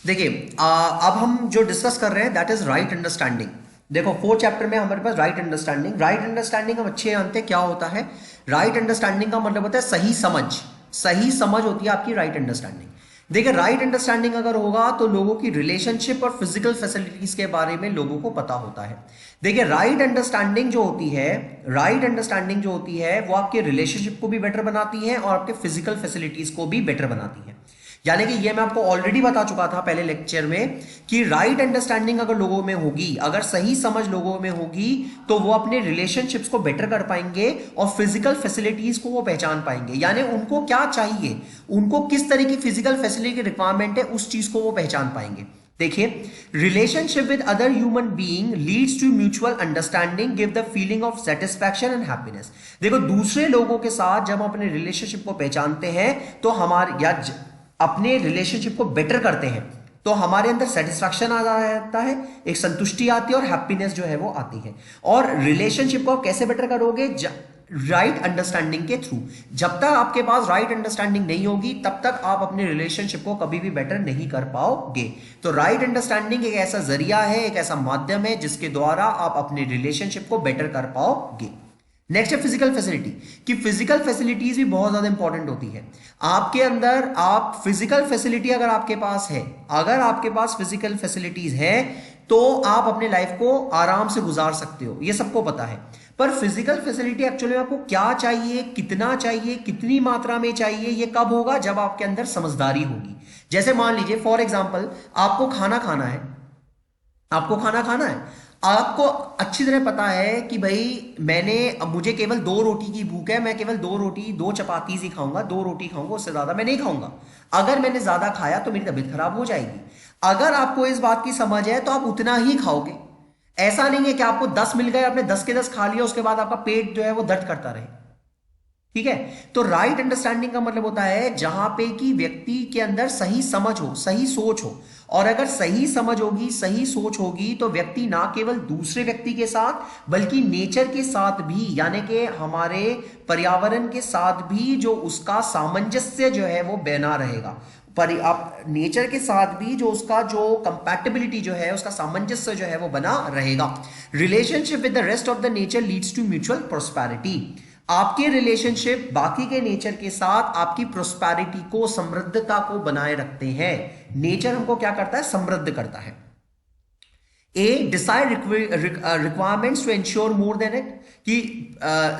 देखिए अब हम जो डिस्कस कर रहे हैं दैट इज राइट अंडरस्टैंडिंग। देखो फोर्थ चैप्टर में हमारे पास राइट अंडरस्टैंडिंग। राइट अंडरस्टैंडिंग हम अच्छे जानते हैं क्या होता है। राइट अंडरस्टैंडिंग का मतलब होता है सही समझ। सही समझ होती है आपकी राइट अंडरस्टैंडिंग। देखिए राइट अंडरस्टैंडिंग अगर होगा तो लोगों की रिलेशनशिप और फिजिकल फैसिलिटीज के बारे में लोगों को पता होता है। देखिए राइट अंडरस्टैंडिंग जो होती है, राइट अंडरस्टैंडिंग जो होती है वो आपके रिलेशनशिप को भी बेटर बनाती है और आपके फिजिकल फैसिलिटीज को भी बेटर बनाती है। यानी कि ये मैं आपको ऑलरेडी बता चुका था पहले लेक्चर में कि राइट अंडरस्टैंडिंग अगर लोगों में होगी, अगर सही समझ लोगों में होगी तो वो अपने रिलेशनशिप्स को बेटर कर पाएंगे और फिजिकल फैसिलिटीज को वो पहचान पाएंगे। यानी उनको क्या चाहिए, उनको किस तरह की फिजिकल फैसिलिटी की रिक्वायरमेंट है, उस चीज को वो पहचान पाएंगे। देखिए relationship with other human being leads to mutual understanding, give the feeling of satisfaction and happiness. देखो दूसरे लोगों के साथ जब हम अपने रिलेशनशिप को पहचानते हैं तो हमारे या अपने रिलेशनशिप को बेटर करते हैं तो हमारे अंदर सेटिस्फैक्शन आ जाता है, एक संतुष्टि आती है और हैप्पीनेस जो है वो आती है। और रिलेशनशिप को आप कैसे बेटर करोगे? राइट अंडरस्टैंडिंग के थ्रू। जब तक आपके पास राइट अंडरस्टैंडिंग नहीं होगी तब तक आप अपने रिलेशनशिप को कभी भी बेटर नहीं कर पाओगे। तो राइट अंडरस्टैंडिंग एक ऐसा जरिया है, एक ऐसा माध्यम है जिसके द्वारा आप अपने रिलेशनशिप को बेटर कर पाओगे। नेक्स्ट है फिजिकल फैसिलिटी, कि फिजिकल फैसिलिटीज भी बहुत ज्यादा इंपॉर्टेंट होती है आपके अंदर। आप फिजिकल फैसिलिटी अगर आपके पास है, अगर आपके पास फिजिकल फैसिलिटीज है तो आप अपने लाइफ को आराम से गुजार सकते हो, ये सबको पता है। पर फिजिकल फैसिलिटी एक्चुअली आपको क्या चाहिए, कितना चाहिए, कितनी मात्रा में चाहिए, ये कब होगा? जब आपके अंदर समझदारी होगी। जैसे मान लीजिए फॉर एग्जाम्पल आपको खाना खाना है, आपको खाना खाना है, आपको अच्छी तरह पता है कि भाई मुझे केवल 2 रोटी की भूख है, मैं केवल 2 रोटी 2 चपाती ही खाऊंगा, 2 रोटी खाऊंगा, उससे ज्यादा मैं नहीं खाऊंगा। अगर मैंने ज्यादा खाया तो मेरी तबीयत खराब हो जाएगी। अगर आपको इस बात की समझ है तो आप उतना ही खाओगे। ऐसा नहीं है कि आपको 10 मिल गए, आपने 10 के 10 खा लिया, उसके बाद आपका पेट जो है वो दर्द करता रहे। ठीक है, तो राइट अंडरस्टैंडिंग का मतलब होता है जहां पे कि व्यक्ति के अंदर सही समझ हो, सही सोच हो। और अगर सही समझ होगी, सही सोच होगी तो व्यक्ति ना केवल दूसरे व्यक्ति के साथ बल्कि नेचर के साथ भी, यानी कि हमारे पर्यावरण के साथ भी जो उसका सामंजस्य जो है वो बना रहेगा। पर आप नेचर के साथ भी जो उसका जो कंपैटिबिलिटी जो है, उसका सामंजस्य जो है वो बना रहेगा। Relationship with the rest of the nature leads to mutual prosperity. आपके रिलेशनशिप बाकी के नेचर के साथ आपकी प्रोस्पेरिटी को, समृद्धता को बनाए रखते हैं। नेचर हमको क्या करता है? समृद्ध करता है। Decide requirements to ensure more than it, कि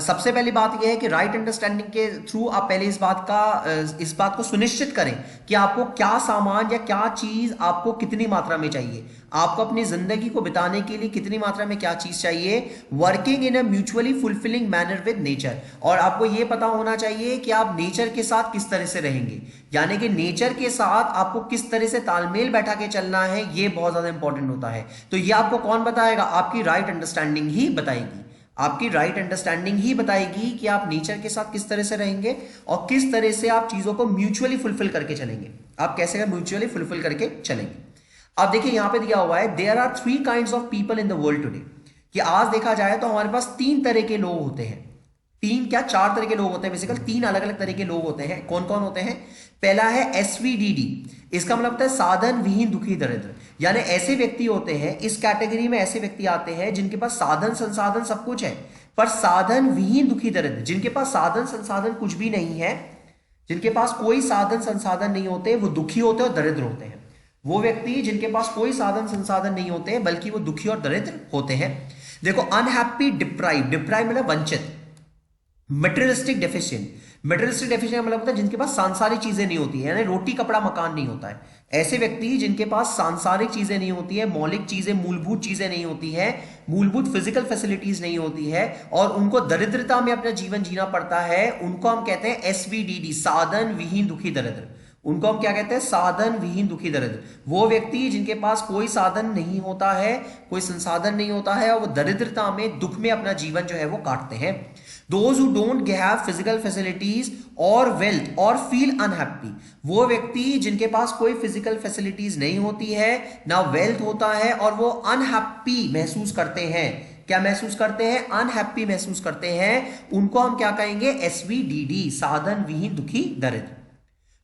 सबसे पहली बात यह है कि राइट अंडरस्टैंडिंग के थ्रू आप पहले इस बात को सुनिश्चित करें कि आपको क्या सामान या क्या चीज आपको कितनी मात्रा में चाहिए, आपको अपनी जिंदगी को बिताने के लिए कितनी मात्रा में क्या चीज चाहिए। Working in a mutually fulfilling manner with nature, और आपको यह पता होना चाहिए कि आप नेचर के साथ किस तरह से रहेंगे, यानी कि नेचर के साथ आपको किस तरह से तालमेल बैठा के चलना है, यह बहुत ज्यादा इंपॉर्टेंट होता है। तो यह आपको कौन बताएगा? आपकी राइट अंडरस्टैंडिंग ही बताएगी। आपकी राइट अंडरस्टैंडिंग ही बताएगी कि आप नेचर के साथ किस तरह से रहेंगे और किस तरह से आप चीजों को म्यूचुअली फुलफिल करके चलेंगे। आप कैसे म्यूचुअली फुलफिल करके चलेंगे? अब देखिए यहां पे दिया हुआ है there are 3 kinds of people in the world today, कि आज देखा जाए तो हमारे पास 3 तरह के लोग होते हैं। 4 तरह के लोग होते हैं, बेसिकली 3 अलग अलग तरह के लोग होते हैं। कौन कौन होते हैं? पहला है एसवीडीडी, इसका मतलब होता है साधन विहीन दुखी दरिद्र। यानी ऐसे व्यक्ति होते हैं, इस कैटेगरी में ऐसे व्यक्ति आते हैं जिनके पास साधन संसाधन सब कुछ है पर साधन विहीन दुखी दरिद्र, जिनके पास साधन संसाधन कुछ भी नहीं है, जिनके पास कोई साधन संसाधन नहीं होते, वो दुखी होते हैं और दरिद्र होते हैं। वो व्यक्ति जिनके पास कोई साधन संसाधन नहीं होते बल्कि वो दुखी और दरिद्र होते हैं। देखो अनहैप्पी डिप्राइव, डिप्राइव मतलब वंचित। मटेरियलिस्टिक डेफिशिएंट, मटेरियलिस्टिक डेफिशिएंट मतलब होता है जिनके पास सांसारिक चीजें नहीं होती है, यानी रोटी कपड़ा मकान नहीं होता है। ऐसे व्यक्ति जिनके पास सांसारिक चीजें नहीं होती है, मौलिक चीजें, मूलभूत चीजें नहीं होती है, मूलभूत फिजिकल फैसिलिटीज नहीं होती है और उनको दरिद्रता में अपना जीवन जीना पड़ता है, उनको हम कहते हैं एसवीडीडी, साधन विहीन दुखी दरिद्र। उनको हम क्या कहते हैं? साधन विहीन दुखी दरिद्र। वो व्यक्ति जिनके पास कोई साधन नहीं होता है, कोई संसाधन नहीं होता है और वो दरिद्रता में, दुख में अपना जीवन जो है वो काटते हैं। Those who don't have physical facilities or wealth or feel unhappy, वो व्यक्ति जिनके पास कोई फिजिकल फैसिलिटीज नहीं होती है, ना वेल्थ होता है और वो अनहैप्पी महसूस करते हैं। क्या महसूस करते हैं? अनहैप्पी महसूस करते हैं। उनको हम क्या कहेंगे? एसवीडीडी, साधन विहीन दुखी दरिद्र।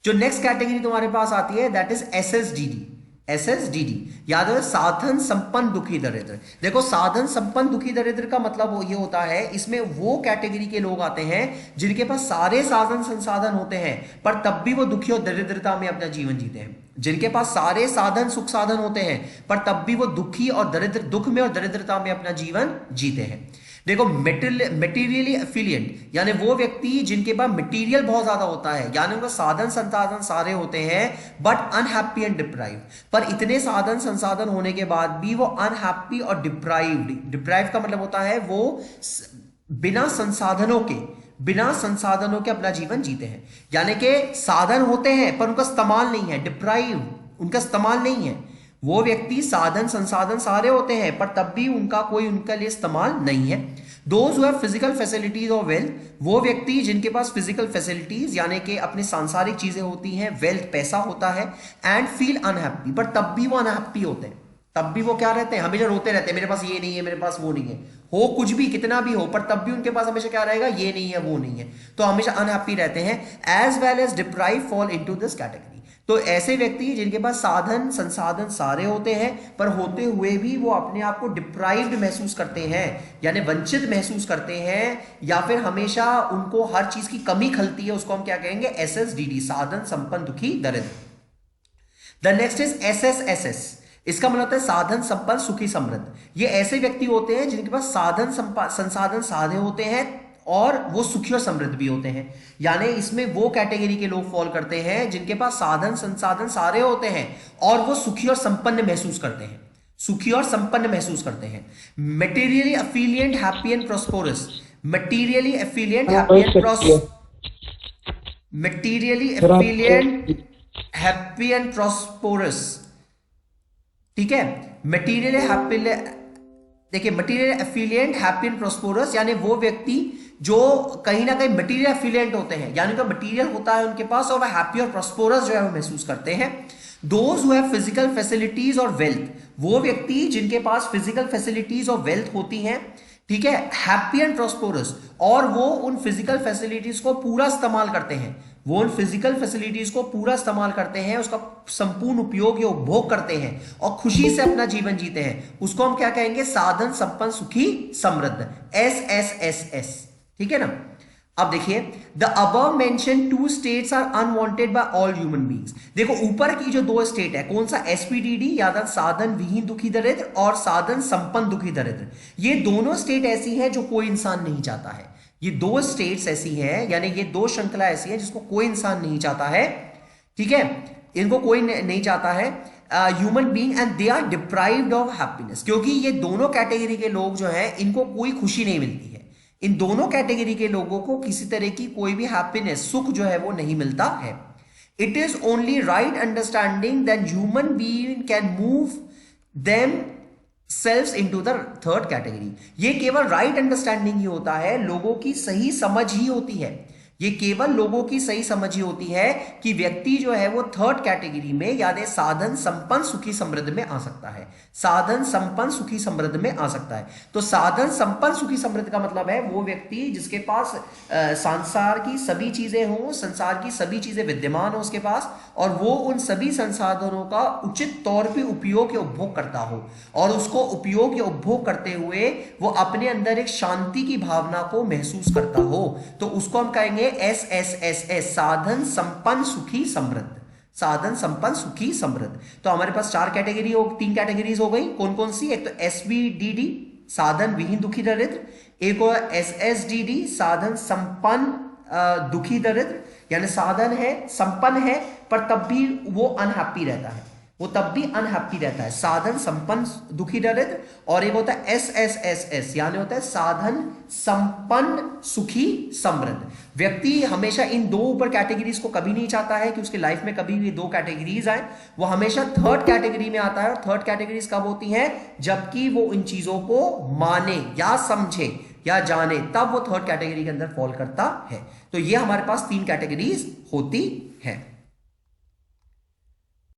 जो नेक्स्ट कैटेगरी तुम्हारे पास आती है दैट इज एसएसडीडी। SSDD, याद है, साधन संपन्न दुखी दरिद्र। देखो साधन संपन्न दुखी दरिद्र का मतलब ये होता है, इसमें वो कैटेगरी के लोग आते हैं जिनके पास सारे साधन संसाधन होते हैं पर तब भी वो दुखी और दरिद्रता में अपना जीवन जीते हैं। जिनके पास सारे साधन सुख साधन होते हैं पर तब भी वो दुखी और दरिद्र, दुख में और दरिद्रता में अपना जीवन जीते हैं। देखो मटेरियली एफिलिएंट, यानी वो व्यक्ति जिनके पास मटेरियल बहुत ज्यादा होता है, यानी उनका साधन संसाधन सारे होते हैं बट अनहैप्पी एंड डिप्राइव्ड, पर इतने साधन संसाधन होने के बाद भी वो अनहैप्पी और डिप्राइव्ड। डिप्राइव्ड का मतलब होता है वो बिना संसाधनों के अपना जीवन जीते हैं, यानी कि साधन होते हैं पर उनका इस्तेमाल नहीं है, डिप्राइव, उनका इस्तेमाल नहीं है। वो व्यक्ति साधन संसाधन सारे होते हैं पर तब भी उनका कोई उनके लिए इस्तेमाल नहीं है। Those who have physical facilities और वेल्थ, वो व्यक्ति जिनके पास फिजिकल फैसिलिटीज यानी कि अपनी सांसारिक चीजें होती हैं, वेल्थ पैसा होता है, एंड फील अनहैप्पी, पर तब भी वो अनहैप्पी होते हैं, तब भी वो क्या रहते हैं, हमेशा रोते रहते हैं, मेरे पास ये नहीं है, मेरे पास वो नहीं है, हो कुछ भी कितना भी हो पर तब भी उनके पास हमेशा क्या रहेगा, ये नहीं है वो नहीं है, तो हमेशा अनहैप्पी रहते हैं। As well as deprive fall into this category. तो ऐसे व्यक्ति जिनके पास साधन संसाधन सारे होते हैं पर होते हुए भी वो अपने आप को डिप्राइव्ड महसूस करते हैं, यानी वंचित महसूस करते हैं, या फिर हमेशा उनको हर चीज की कमी खलती है, उसको हम क्या कहेंगे, SSDD, साधन संपन्न दुखी दरिद्र। द नेक्स्ट इज SSSS, इसका मतलब होता है साधन संपन्न सुखी समृद्ध। ये ऐसे व्यक्ति होते हैं जिनके पास साधन संसाधन साधे होते हैं और वो सुखी और समृद्ध भी होते हैं, यानी इसमें वो कैटेगरी के लोग फॉल करते हैं जिनके पास साधन संसाधन सारे होते हैं और वो सुखी और संपन्न महसूस करते हैं, सुखी और संपन्न महसूस करते हैं। Materially affluent happy and prosperous, materially affluent happy and happy and prosperous, ठीक है। मटेरियल हैप्पी, देखिए material affluent happy and prosperous, यानी वो व्यक्ति जो कहीं ना कहीं मटेरियल एफिलिएंट होते हैं, यानी उनका मटेरियल होता है उनके पास और वह हैप्पी और प्रॉस्पेरस जो है वो महसूस करते हैं। Those who have physical facilities और वेल्थ, वो व्यक्ति जिनके पास फिजिकल फैसिलिटीज और वेल्थ होती हैं, ठीक है, हैप्पी एंड प्रॉस्पेरस, और वो उन फिजिकल फैसिलिटीज को पूरा इस्तेमाल करते हैं, वो उन फिजिकल फैसिलिटीज को पूरा इस्तेमाल करते हैं, उसका संपूर्ण उपयोग या उपभोग करते हैं और खुशी से अपना जीवन जीते हैं, उसको हम क्या कहेंगे, साधन संपन्न सुखी समृद्ध, SSSS, ठीक है ना। अब देखिए, the above mention two states are unwanted by all human beings. देखो ऊपर की जो दो स्टेट है, कौन सा, SPDD याद, साधन विहीन दुखी दरिद्र और साधन संपन्न दुखी दरिद्र, ये दोनों स्टेट ऐसी हैं जो कोई इंसान नहीं चाहता है। ये दो स्टेट्स ऐसी हैं, यानी ये दो श्रृंखला ऐसी है जिसको कोई इंसान नहीं चाहता है, ठीक है, इनको कोई नहीं चाहता है, human being, and they are deprived of happiness, क्योंकि ये दोनों कैटेगरी के लोग जो हैं इनको कोई खुशी नहीं मिलती है। इन दोनों कैटेगरी के लोगों को किसी तरह की कोई भी हैप्पीनेस, सुख जो है वो नहीं मिलता है। It is only right understanding that human being can move them selves into the third category. ये केवल राइट अंडरस्टैंडिंग ही होता है, लोगों की सही समझ ही होती है, ये केवल लोगों की सही समझ ही होती है कि व्यक्ति जो है वो थर्ड कैटेगरी में, यानी साधन संपन्न सुखी समृद्ध में आ सकता है, साधन संपन्न सुखी समृद्ध में आ सकता है। तो साधन संपन्न सुखी समृद्ध का मतलब है वो व्यक्ति जिसके पास संसार की सभी चीजें हों, संसार की सभी चीजें विद्यमान हो उसके पास, और वो उन सभी संसाधनों का उचित तौर पे उपयोग या उपभोग करता हो, और उसको उपयोग या उपभोग करते हुए वो अपने अंदर एक शांति की भावना को महसूस करता हो, तो उसको हम कहेंगे SSSS, साधन संपन्न सुखी समृद्ध, साधन संपन्न सुखी समृद्ध। तो हमारे पास तीन कैटेगरीज हो गई, कौन कौन सी, एक तो SPDD साधन विहीन दुखी दरिद्र, एक और SSDD साधन संपन्न दुखी दरिद्र, यानी साधन है संपन्न है पर तब भी वो अनहैप्पी रहता है, वो तब भी अनहैप्पी रहता है, साधन संपन्न दुखी दरिद्र। और एक होता है SSSS, यानी होता है साधन संपन्न सुखी समृद्ध। व्यक्ति हमेशा इन दो ऊपर कैटेगरीज को कभी नहीं चाहता है कि उसके लाइफ में कभी भी दो कैटेगरीज आए, वो हमेशा थर्ड कैटेगरी में आता है। और थर्ड कैटेगरीज कब होती हैं, जबकि वो इन चीजों को माने या समझे या जाने, तब वो थर्ड कैटेगरी के अंदर फॉल करता है। तो ये हमारे पास तीन कैटेगरीज होती है।